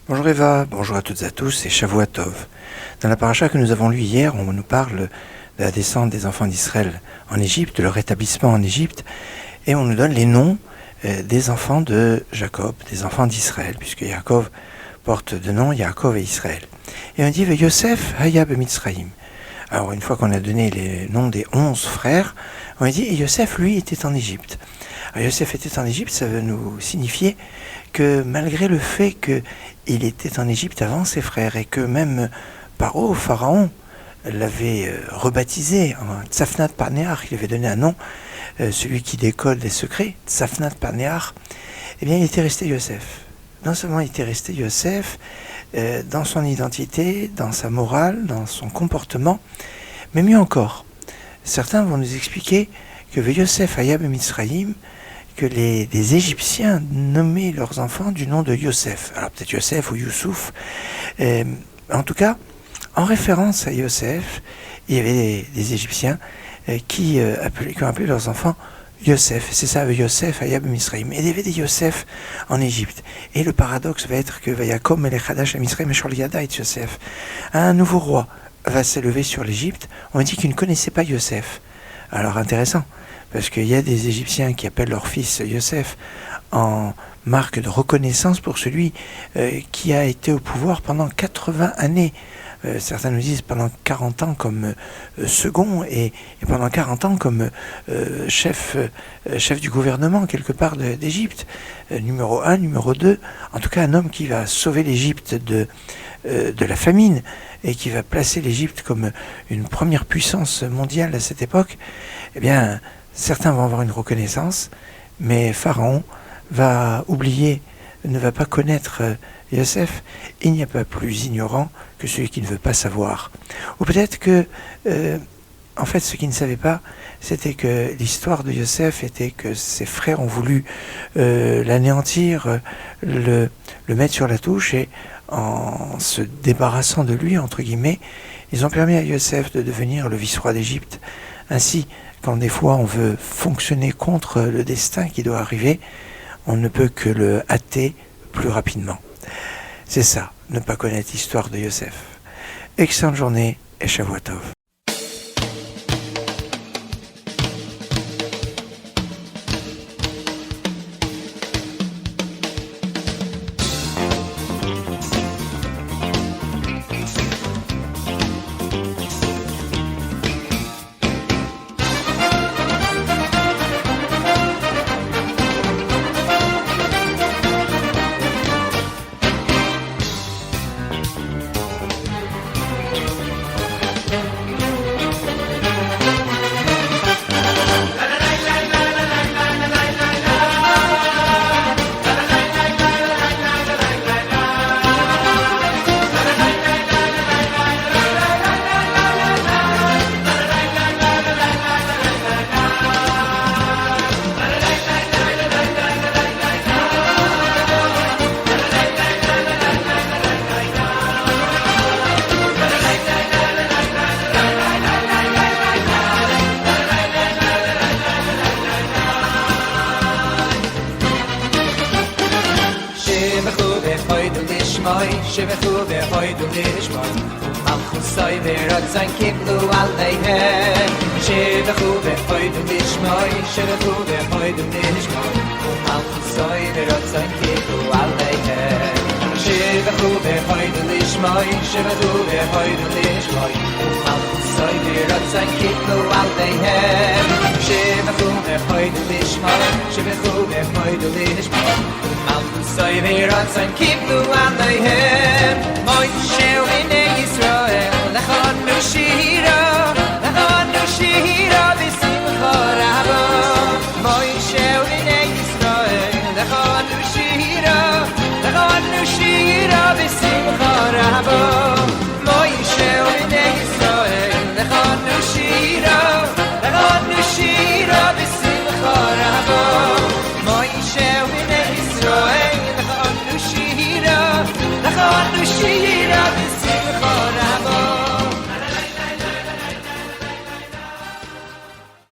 Bonjour Eva, bonjour à toutes et à tous, c'est Shavua Tov. Dans la paracha que nous avons lue hier, on nous parle de la descente des enfants d'Israël en Égypte, de leur établissement en Égypte, et on nous donne les noms des enfants de Jacob, des enfants d'Israël, puisque Jacob porte deux noms, Jacob et Israël. Et on dit « Yosef Hayab Mitzrayim ». Alors une fois qu'on a donné les noms des 11 frères, on dit « Yosef, lui, était en Égypte ». Alors Yosef était en Égypte, ça veut nous signifier que malgré le fait qu'il était en Égypte avant ses frères et que même Paro, Pharaon, l'avait rebaptisé en Tzafnat Paneach, il avait donné un nom, celui qui décode les secrets, Tzafnat Paneach, eh bien il était resté Yosef. Non seulement il était resté Yosef, dans son identité, dans sa morale, dans son comportement, mais mieux encore, certains vont nous expliquer que Yosef Hayab Mitzrayim, que les Égyptiens nommaient leurs enfants du nom de Yosef. Alors peut-être Yosef ou Youssouf. En tout cas, en référence à Yosef, il y avait des Égyptiens qui ont appelé leurs enfants Yosef. C'est ça, Yosef, Hayab Misraïm. Et il y avait des Yosef en Égypte. Et le paradoxe va être que Vayakom Melech Misraïm Shol-Yada et Yosef. Un nouveau roi va s'élever sur l'Égypte. On dit qu'il ne connaissait pas Yosef. Alors intéressant. Parce qu'il y a des Égyptiens qui appellent leur fils Yosef en marque de reconnaissance pour celui qui a été au pouvoir pendant 80 années. Certains nous disent pendant 40 ans comme second et pendant 40 ans comme chef du gouvernement quelque part d'Égypte. Numéro 1, numéro 2, en tout cas un homme qui va sauver l'Égypte de la famine et qui va placer l'Égypte comme une première puissance mondiale à cette époque. Eh bien, certains vont avoir une reconnaissance, mais Pharaon va oublier, ne va pas connaître Yosef. Il n'y a pas plus ignorant que celui qui ne veut pas savoir. Ou peut-être que, en fait, ce qu'il ne savait pas, c'était que l'histoire de Yosef était que ses frères ont voulu l'anéantir, le mettre sur la touche, et en se débarrassant de lui, entre guillemets, ils ont permis à Yosef de devenir le vice-roi d'Égypte. Ainsi, quand des fois on veut fonctionner contre le destin qui doit arriver, on ne peut que le hâter plus rapidement. C'est ça, ne pas connaître l'histoire de Yosef. Excellente journée et Shavua Tov. Shebechu ve'hoidu lishmon Malchusay ve'rotzay kiblu aleihem Shebechu ve'hoidu lishmon Shebechu ve'hoidu lishmon Malchusay ve'rotzay kiblu aleihem Shebechu ve'hoidu lishmon Shebechu ve'hoidu lishmon Malchusay ve'rotzay kiblu aleihem Shebechu ve'hoidu lishmon Shebechu ve'hoidu lishmon Malchusay ve'rotzay kiblu aleihem Moshe u'bnei Yisrael lechonu shira b'simcha rabo Moshe u'bnei Yisrael lechonu shira b'simcha rabo Moshe u'bnei Yisrael lechonu shira